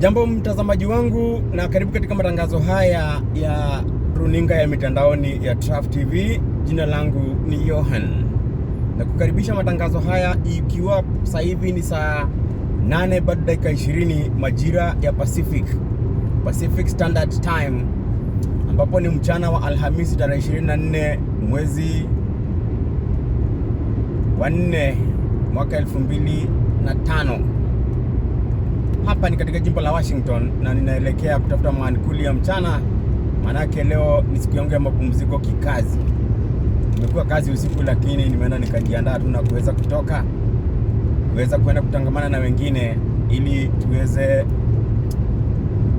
Jambo mtazamaji wangu, na karibu katika matangazo haya ya runinga ya mitandaoni ya Traf TV. Jina langu ni Johan, na kukaribisha matangazo haya ikiwa sasa hivi ni saa 8 baada dakika 20 majira ya Pacific Standard Time, ambapo ni mchana wa Alhamisi tarehe 24 mwezi wa 4 mwaka 2005. Hapa ni katika jimbo la Washington na ninaelekea kutafuta maankuli ya mchana, manake leo ni siku yangu ya mapumziko kikazi. Nimekuwa kazi usiku, lakini nimeenda nikajiandaa tu na kuweza kwenda kutangamana na wengine ili tuweze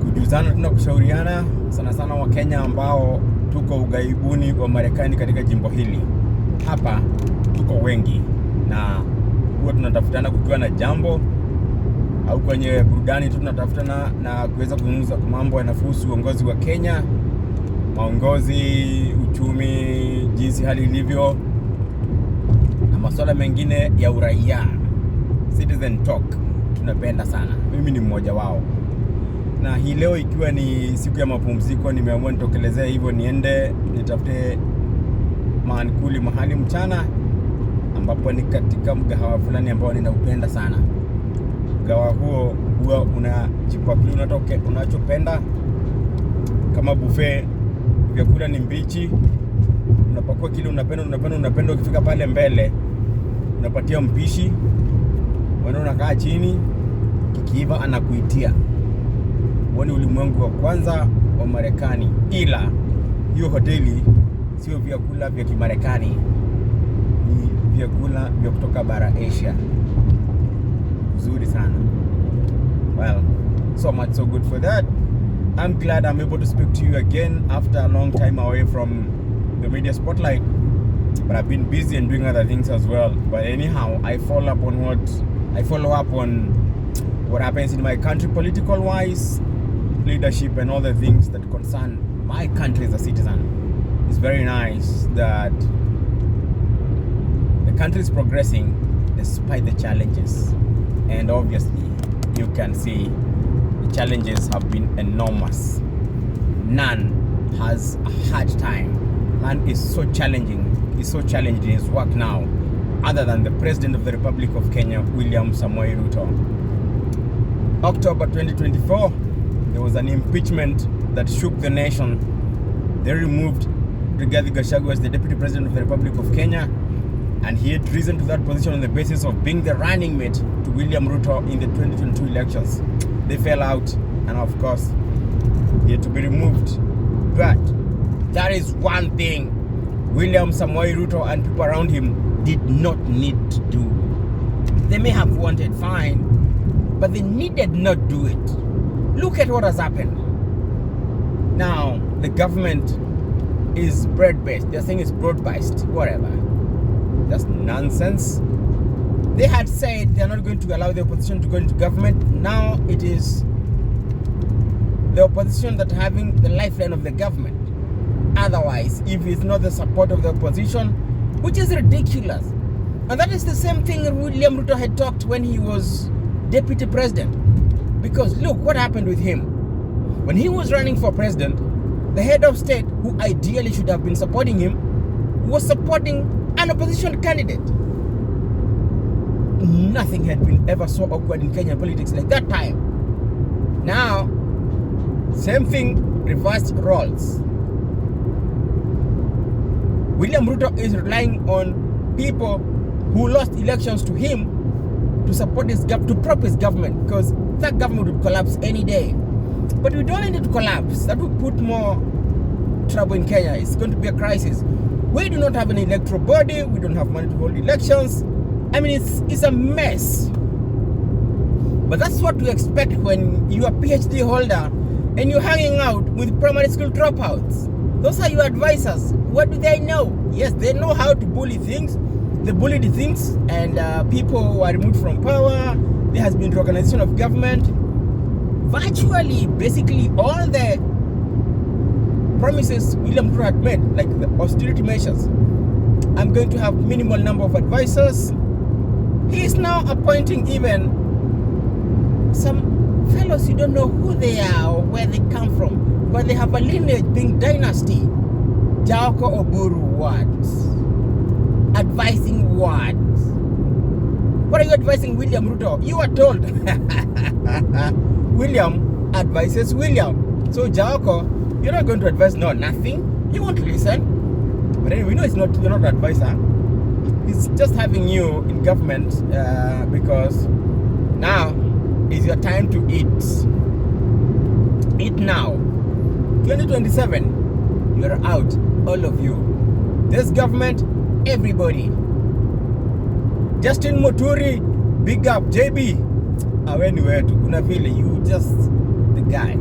kujuzana na kushauriana, sana sana wa Kenya ambao tuko ugaibuni wa Marekani katika jimbo hili. Hapa tuko wengi na huwa tunatafutana kukiwa na jambo au kwenye burudani tu, tunatafutana na kuweza kuzungumza mambo yanayohusu uongozi wa Kenya, maongozi, uchumi, jinsi hali ilivyo, na masuala mengine ya uraia. Citizen talk tunapenda sana, mimi ni mmoja wao. Na hii leo ikiwa ni siku ya mapumziko, nimeamua nitokelezea hivyo, niende nitafute maankuli mahali mchana, ambapo ni katika mgahawa fulani ambao ninaupenda sana. Mgahawa huo huwa unajipakulia unachopenda, kama buffet, vyakula ni mbichi, unapakua kile unapenda. Ukifika pale mbele unapatia mpishi, wewe unakaa chini, kikiiva anakuitia. Huo ni ulimwengu wa kwanza wa Marekani, ila hiyo hoteli sio vyakula vya Kimarekani, ni vyakula vya kutoka bara Asia. Nzuri sana. Well, so much so good for that. I'm glad I'm able to speak to you again after a long time away from the media spotlight, but I've been busy and doing other things as well. But anyhow, I follow up on what happens in my country political wise, leadership, and all the things that concern my country as a citizen. It's very nice that the country is progressing despite the challenges. And obviously, you can see the challenges have been enormous. None has a hard time. None is so challenging. He's so challenged in his work now, other than the President of the Republic of Kenya, William Samoei Ruto. October 2024, there was an impeachment that shook the nation. They removed Rigathi Gachagua as the Deputy President of the Republic of Kenya, and he had risen to that position on the basis of being the running mate to William Ruto in the 2022 elections. They fell out, and of course, he had to be removed. But that is one thing William Samoei Ruto and people around him did not need to do. They may have wanted, fine, but they needed not do it. Look at what has happened. Now, the government is broad-based. They're saying it's broad-based, whatever. That's nonsense. They had said they're not going to allow the opposition to go into government. Now it is the opposition that having the lifeline of the government. Otherwise, if it's not the support of the opposition, which is ridiculous. And that is the same thing William Ruto had talked when he was deputy president. Because look what happened with him. When he was running for president, the head of state, who ideally should have been supporting him, was supporting an opposition candidate. Nothing had been ever so awkward in Kenyan politics like that time. Now, same thing, reversed roles. William Ruto is relying on people who lost elections to him to support to prop his government, because that government would collapse any day. But we don't need it to collapse. That would put more trouble in Kenya. It's going to be a crisis. We do not have an electoral body. We don't have money to hold elections. I mean, it's a mess. But that's what we expect when you're a PhD holder and you're hanging out with primary school dropouts. Those are your advisors. What do they know? Yes, they know how to bully things. They bullied things, and people were removed from power. There has been reorganization of government. Virtually, basically, all the promises William Ruto had made, like the austerity measures. I'm going to have minimal number of advisors. He is now appointing even some fellows, you don't know who they are or where they come from, but they have a lineage being dynasty. Jaoko Oburu what? Advising what? What are you advising William Ruto? You are told. William advises William. So Jaoko, you're not going to advise nothing. He won't listen. But anyway, we know you're not an advisor. He's just having you in government because now is your time to eat. Eat now. 2027, you're out, all of you. This government, everybody. Justin Muturi, big up. JB, anywhere to kuna vile, you just the guy.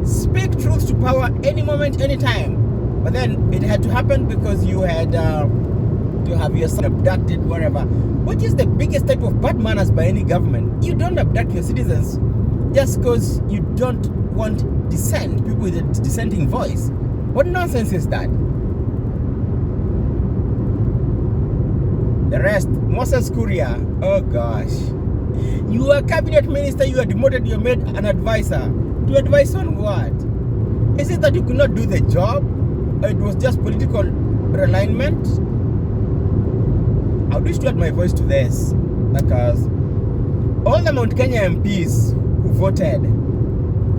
Speak truth to power any moment, anytime. But then it had to happen because you had to have your son abducted, whatever. What is the biggest type of bad manners by any government? You don't abduct your citizens just because you don't want dissent, people with a dissenting voice. What nonsense is that? The rest, Moses Kuria, oh gosh. You are a cabinet minister, you are demoted, you are made an advisor. To advise on what? Is it that you could not do the job? Or it was just political realignment? I wish to add my voice to this because all the Mount Kenya MPs who voted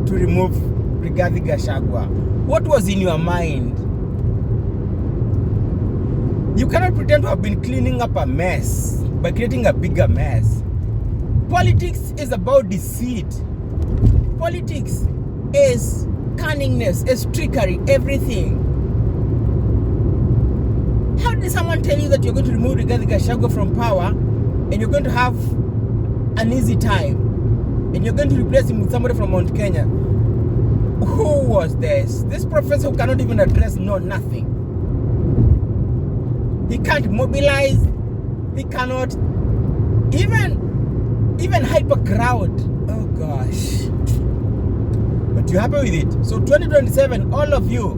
to remove Rigathi Gachagua, what was in your mind? You cannot pretend to have been cleaning up a mess by creating a bigger mess. Politics is about deceit. Politics is cunningness, is trickery, everything. How did someone tell you that you're going to remove Rigathi Gachagua from power and you're going to have an easy time and you're going to replace him with somebody from Mount Kenya? Who was this? This professor who cannot even address nothing. He can't mobilize. He cannot even hype a crowd. Oh gosh. But you're happy with it. So 2027, all of you,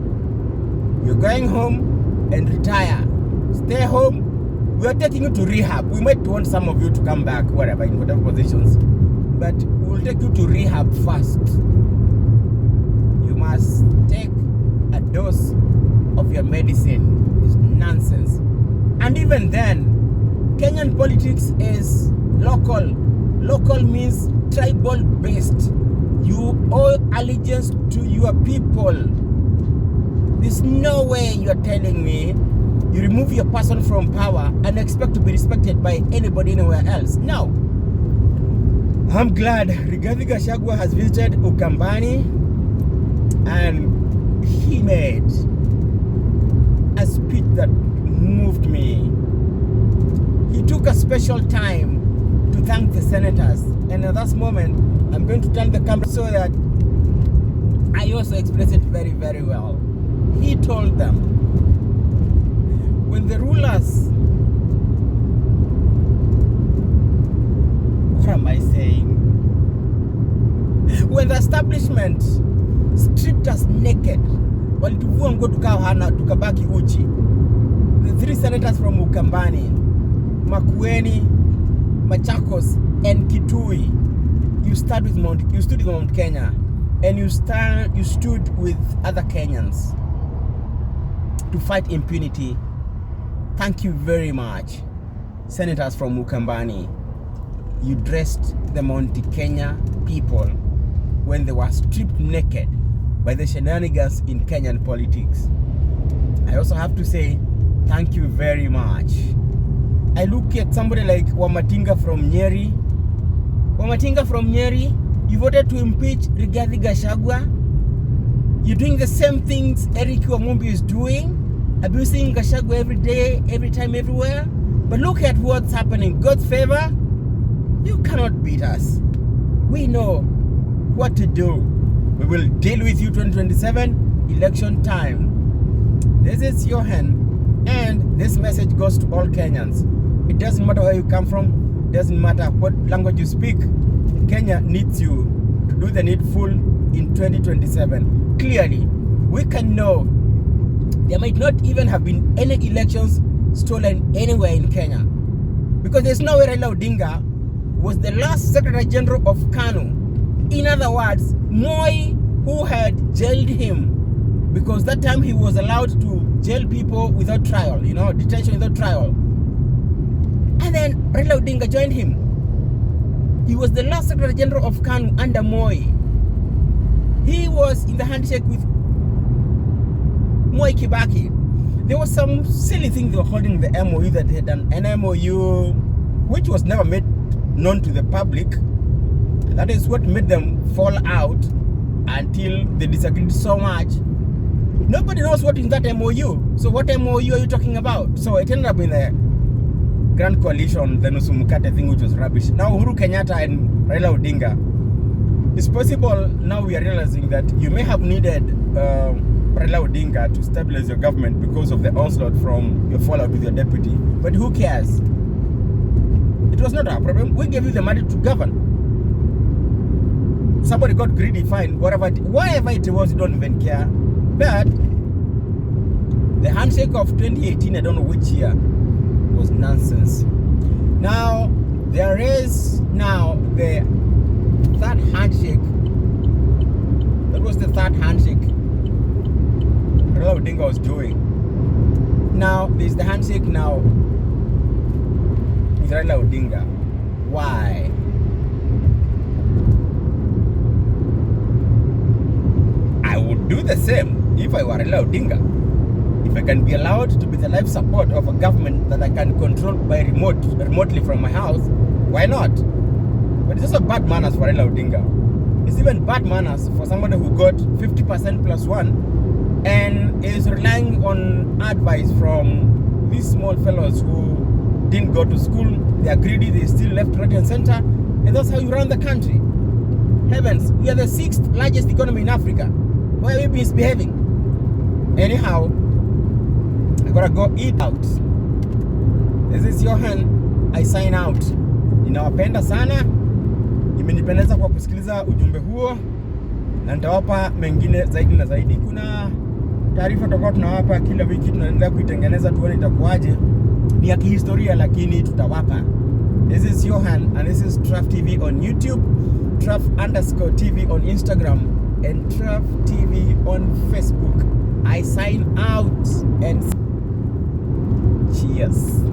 you're going home and retire. Stay home. We are taking you to rehab. We might want some of you to come back, whatever, in whatever positions. But we'll take you to rehab first. You must take a dose of your medicine. It's nonsense. And even then, Kenyan politics is local. Local means tribal based. You owe allegiance to your people. There's no way you're telling me you remove your person from power and expect to be respected by anybody anywhere else. No. I'm glad Rigathi Gachagua has visited Ukambani and he made a speech that moved me. He took a special time to thank the senators, and at that moment I'm going to turn the camera so that I also express it very, very well. He told them, when the rulers, what am I saying? When the establishment stripped us naked, walituvua nguo tukahana tukabaki uchi. The three senators from Ukambani, Makueni, Machakos, and Kitui, you stood with Mount Kenya, and you stood with other Kenyans to fight impunity. Thank you very much, senators from Ukambani. You dressed the Mount Kenya people when they were stripped naked by the shenanigans in Kenyan politics. I also have to say thank you very much. I look at somebody like Wamatinga from Nyeri. Wamatinga from Nyeri, you voted to impeach Rigathi Gachagua. You're doing the same things Eric Wamumbi is doing, abusing Gachagua every day, every time, everywhere. But look at what's happening. God's favor, you cannot beat us. We know what to do. We will deal with you 2027, election time. This is Johan, and this message goes to all Kenyans. It doesn't matter where you come from, it doesn't matter what language you speak. Kenya needs you to do the needful in 2027. Clearly, we can know there might not even have been any elections stolen anywhere in Kenya, because there's no way Raila Odinga was the last Secretary General of KANU In other words, Moi, who had jailed him, because that time he was allowed to jail people without trial, detention without trial. And then Raila Odinga joined him. He was the last Secretary General of KANU under Moi. He was in the handshake with Moi Kibaki. There was some silly thing they were holding the MOU, that they had done an MOU which was never made known to the public. That is what made them fall out until they disagreed so much. Nobody knows what is that MOU. So what MOU are you talking about? So it ended up in the Grand Coalition, the Nusumukate thing, which was rubbish. Now Uhuru Kenyatta and Raila Odinga. It's possible now we are realizing that you may have needed Raila Odinga to stabilize your government because of the onslaught from your fallout with your deputy. But who cares? It was not our problem. We gave you the money to govern. Somebody got greedy, fine, whatever it was, you don't even care. But the handshake of 2018, I don't know which year, was nonsense. Now, there is now the third handshake. That was the third handshake Raila Odinga was doing. Now, there's the handshake now with Raila Odinga. Why? I would do the same if I were Raila Odinga. If I can be allowed to be the life support of a government that I can control by remotely from my house, why not? But it's also bad manners for Raila Odinga. It's even bad manners for somebody who got 50% plus one and is relying on advice from these small fellows who didn't go to school. They are greedy, they still left, right and center, and that's how you run the country. Heavens, we are the 6th largest economy in Africa. Why are we misbehaving? Anyhow, I gotta go eat out. This is Johan, I sign out. Ninawapenda sana. Imenipendeza kwa kusikiliza ujumbe huo, na nitawapa mengine zaidi na zaidi. Kuna taarifa tutakuwa tunawapa kila wiki, tunaendelea kuitengeneza tuone itakuwaje. Ni ya kihistoria lakini tutawapa. This is Johan and this is Traf TV on YouTube, Traf_TV on Instagram, and Traf TV on Facebook. I sign out and cheers.